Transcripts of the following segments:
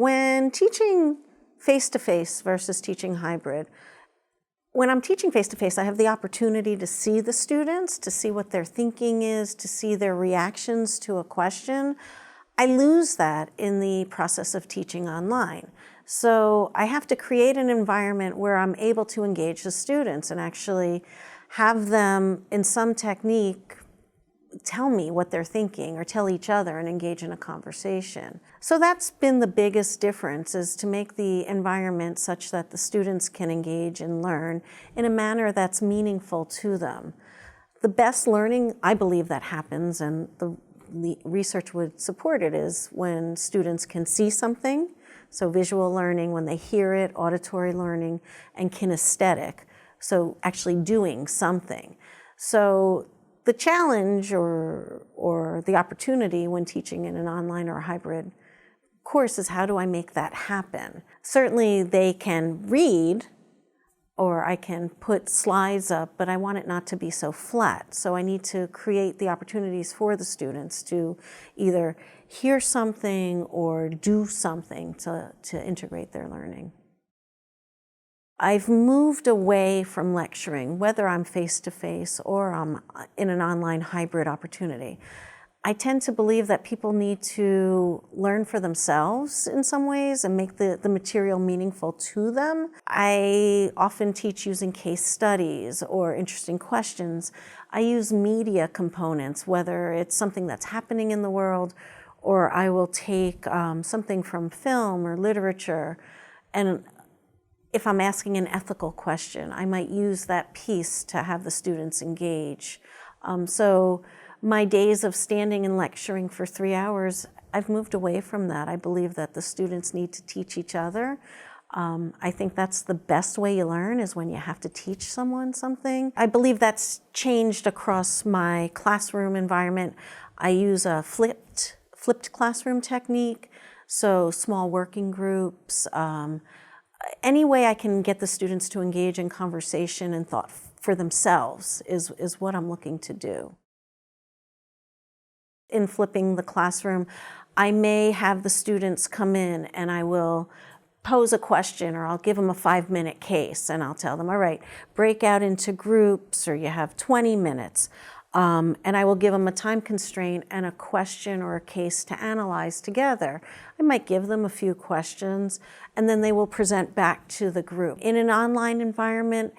When teaching face-to-face versus teaching hybrid, when I'm teaching face-to-face, I have the opportunity to see the students, to see what their thinking is, to see their reactions to a question. I lose that in the process of teaching online. So I have to create an environment where I'm able to engage the students and actually have them, in some technique, tell me what they're thinking or tell each other and engage in a conversation. So that's been the biggest difference, is to make the environment such that the students can engage and learn in a manner that's meaningful to them. The best learning, I believe, that happens, and the research would support it, is when students can see something, so visual learning, when they hear it, auditory learning, and kinesthetic, so actually doing something. So the challenge or the opportunity when teaching in an online or a hybrid course is, how do I make that happen? Certainly they can read, or I can put slides up, but I want it not to be so flat. So I need to create the opportunities for the students to either hear something or do something to integrate their learning. I've moved away from lecturing, whether I'm face-to-face or I'm in an online hybrid opportunity. I tend to believe that people need to learn for themselves in some ways and make the material meaningful to them. I often teach using case studies or interesting questions. I use media components, whether it's something that's happening in the world, or I will take something from film or literature, and if I'm asking an ethical question, I might use that piece to have the students engage. So my days of standing and lecturing for 3 hours, I've moved away from that. I believe that the students need to teach each other. I think that's the best way you learn, is when you have to teach someone something. I believe that's changed across my classroom environment. I use a flipped classroom technique, so small working groups. Any way I can get the students to engage in conversation and thought for themselves is what I'm looking to do. In flipping the classroom, I may have the students come in and I will pose a question, or I'll give them a 5-minute case, and I'll tell them, all right, break out into groups, or you have 20 minutes. And I will give them a time constraint and a question or a case to analyze together. I might give them a few questions, and then they will present back to the group. In an online environment,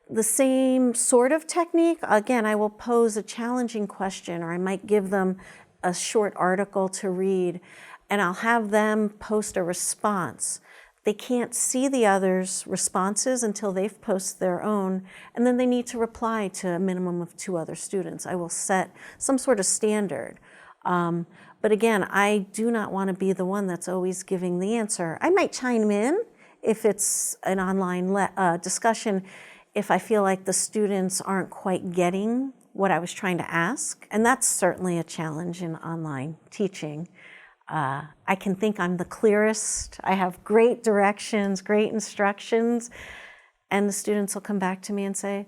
the same sort of technique. Again, I will pose a challenging question, or I might give them a short article to read, and I'll have them post a response. They can't see the others' responses until they've posted their own, and then they need to reply to a minimum of 2 other students. I will set some sort of standard. But again, I do not want to be the one that's always giving the answer. I might chime in if it's an online discussion, if I feel like the students aren't quite getting what I was trying to ask. And that's certainly a challenge in online teaching. I can think I'm the clearest. I have great directions, great instructions, and the students will come back to me and say,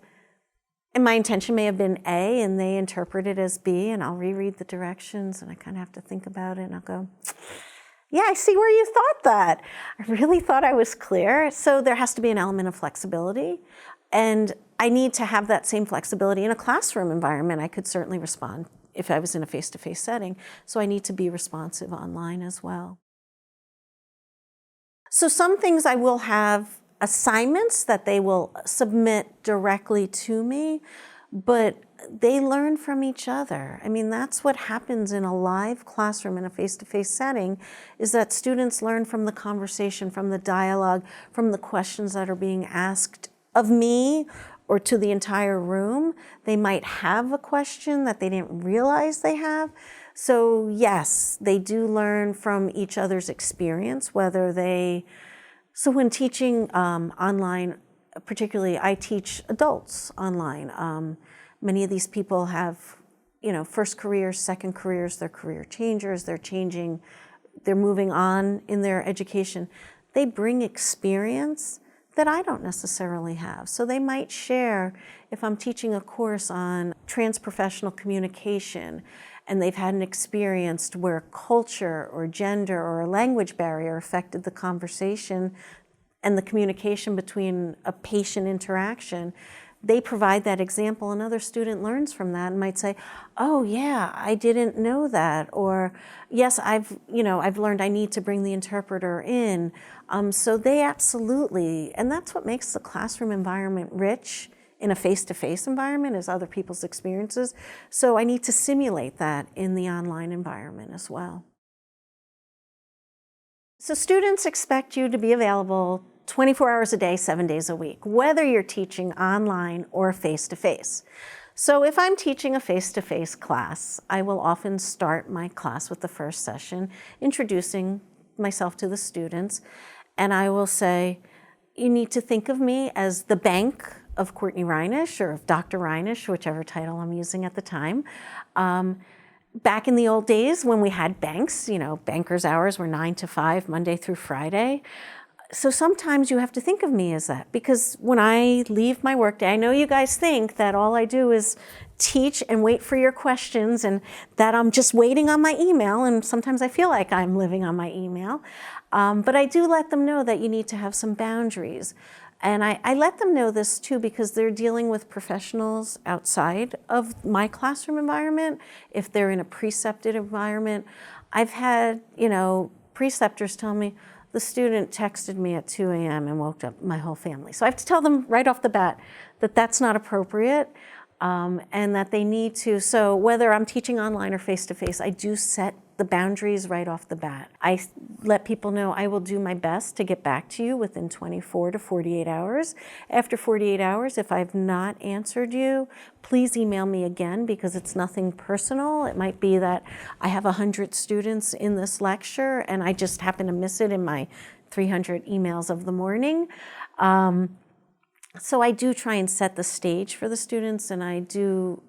and my intention may have been A, and they interpret it as B, and I'll reread the directions, and I kind of have to think about it, and I'll go, yeah, I see where you thought that. I really thought I was clear. So there has to be an element of flexibility, and I need to have that same flexibility in a classroom environment. I could certainly respond if I was in a face-to-face setting, so I need to be responsive online as well. So some things I will have assignments that they will submit directly to me, but they learn from each other. I mean, that's what happens in a live classroom in a face-to-face setting, is that students learn from the conversation, from the dialogue, from the questions that are being asked of me or to the entire room. They might have a question that they didn't realize they have. So yes, they do learn from each other's experience, whether they, so when teaching online, particularly I teach adults online. Many of these people have, first careers, second careers, they're career changers, they're moving on in their education. They bring experience that I don't necessarily have. So they might share, if I'm teaching a course on transprofessional communication, and they've had an experience where culture or gender or a language barrier affected the conversation and the communication between a patient interaction, they provide that example. Another student learns from that and might say, oh yeah, I didn't know that. Or yes, I've learned I need to bring the interpreter in. So they absolutely, and that's what makes the classroom environment rich in a face-to-face environment, is other people's experiences. So I need to simulate that in the online environment as well. So students expect you to be available 24 hours a day, 7 days a week, whether you're teaching online or face-to-face. So if I'm teaching a face-to-face class, I will often start my class with the first session, introducing myself to the students, and I will say, you need to think of me as the bank of Courtney Reinisch, or of Dr. Reinisch, whichever title I'm using at the time. Back in the old days when we had banks, bankers' hours were 9 to 5, Monday through Friday. So sometimes you have to think of me as that, because when I leave my workday, I know you guys think that all I do is teach and wait for your questions and that I'm just waiting on my email, and sometimes I feel like I'm living on my email. But I do let them know that you need to have some boundaries. And I let them know this too, because they're dealing with professionals outside of my classroom environment. If they're in a precepted environment, I've had, preceptors tell me, the student texted me at 2 a.m. and woke up my whole family. So I have to tell them right off the bat that that's not appropriate, and that they need to, so whether I'm teaching online or face-to-face, I do set the boundaries right off the bat. I let people know I will do my best to get back to you within 24 to 48 hours. After 48 hours, if I've not answered you, please email me again, because it's nothing personal. It might be that I have 100 students in this lecture and I just happen to miss it in my 300 emails of the morning. So I do try and set the stage for the students, and I do,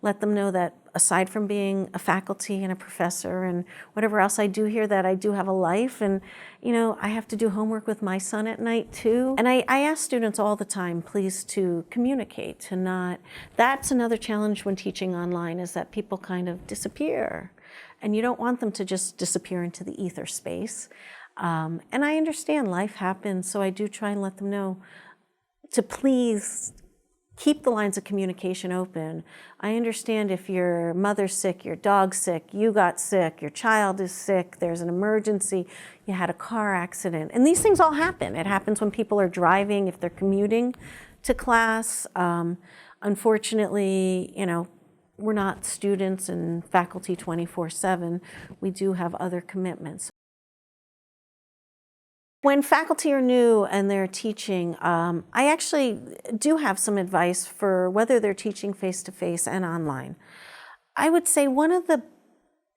let them know that aside from being a faculty and a professor and whatever else I do here, that I do have a life, and, I have to do homework with my son at night too. And I ask students all the time, please, to communicate, to not, that's another challenge when teaching online, is that people kind of disappear, and you don't want them to just disappear into the ether space. And I understand life happens, so I do try and let them know to please keep the lines of communication open. I understand if your mother's sick, your dog's sick, you got sick, your child is sick, there's an emergency, you had a car accident. And these things all happen. It happens when people are driving, if they're commuting to class. Unfortunately, we're not students and faculty 24/7. We do have other commitments. When faculty are new and they're teaching, I actually do have some advice for whether they're teaching face-to-face and online. I would say one of the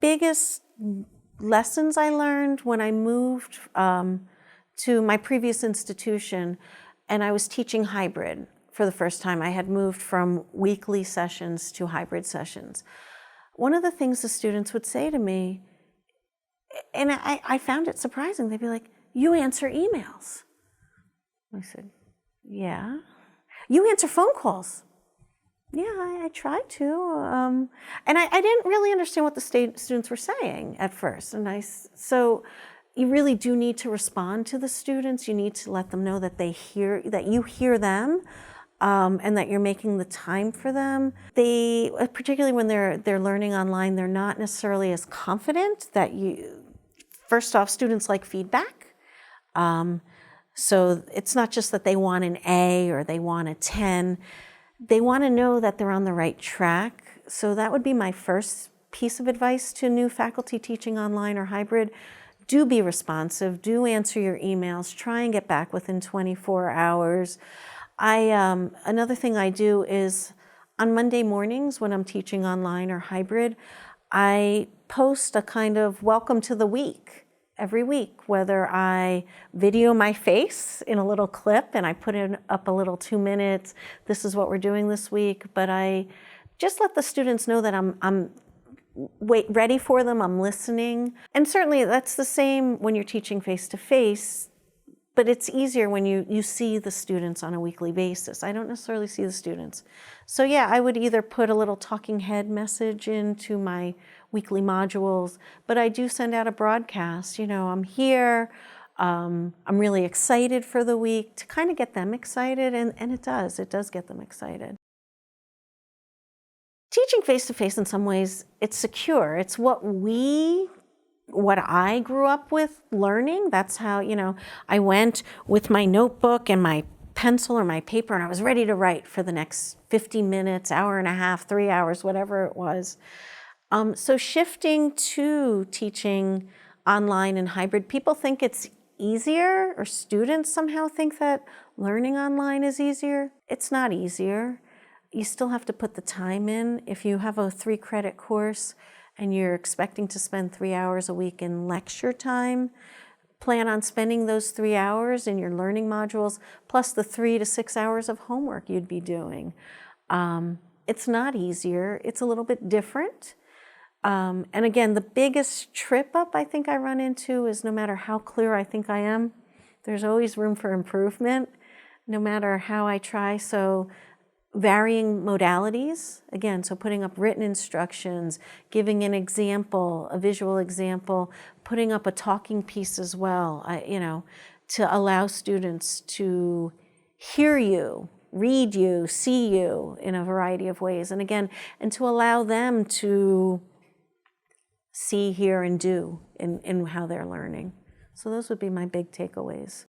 biggest lessons I learned when I moved to my previous institution, and I was teaching hybrid for the first time. I had moved from weekly sessions to hybrid sessions. One of the things the students would say to me, and I found it surprising, they'd be like, you answer emails. I said, yeah. You answer phone calls. Yeah, I try to. And I didn't really understand what the students were saying at first. So you really do need to respond to the students. You need to let them know that that you hear them, and that you're making the time for them. They, particularly when they're learning online, they're not necessarily as confident that first off, students like feedback. So it's not just that they want an A or they want a 10. They want to know that they're on the right track. So that would be my first piece of advice to new faculty teaching online or hybrid. Do be responsive. Do answer your emails. Try and get back within 24 hours. Another thing I do is on Monday mornings when I'm teaching online or hybrid, I post a kind of welcome to the week. Every week, whether I video my face in a little clip and I put up a little 2 minutes, this is what we're doing this week, but I just let the students know that I'm ready for them, I'm listening. And certainly that's the same when you're teaching face-to-face. But it's easier when you see the students on a weekly basis. I don't necessarily see the students. So yeah, I would either put a little talking head message into my weekly modules, but I do send out a broadcast, you know, I'm here, I'm really excited for the week, to kind of get them excited, and it does get them excited. Teaching face-to-face in some ways, it's secure. It's what I grew up with learning. That's how, you know, I went with my notebook and my pencil or my paper, and I was ready to write for the next 50 minutes, hour and a half, 3 hours, whatever it was. So shifting to teaching online and hybrid, people think it's easier, or students somehow think that learning online is easier. It's not easier. You still have to put the time in. If you have a 3-credit course and you're expecting to spend 3 hours a week in lecture time, plan on spending those 3 hours in your learning modules, plus the 3 to 6 hours of homework you'd be doing. It's not easier. It's a little bit different. And again, the biggest trip up I think I run into is no matter how clear I think I am, there's always room for improvement, no matter how I try. So varying modalities, again, so putting up written instructions, giving an example, a visual example, putting up a talking piece as well, you know, to allow students to hear you, read you, see you in a variety of ways. And again, and to allow them to see, hear, and do in how they're learning. So those would be my big takeaways.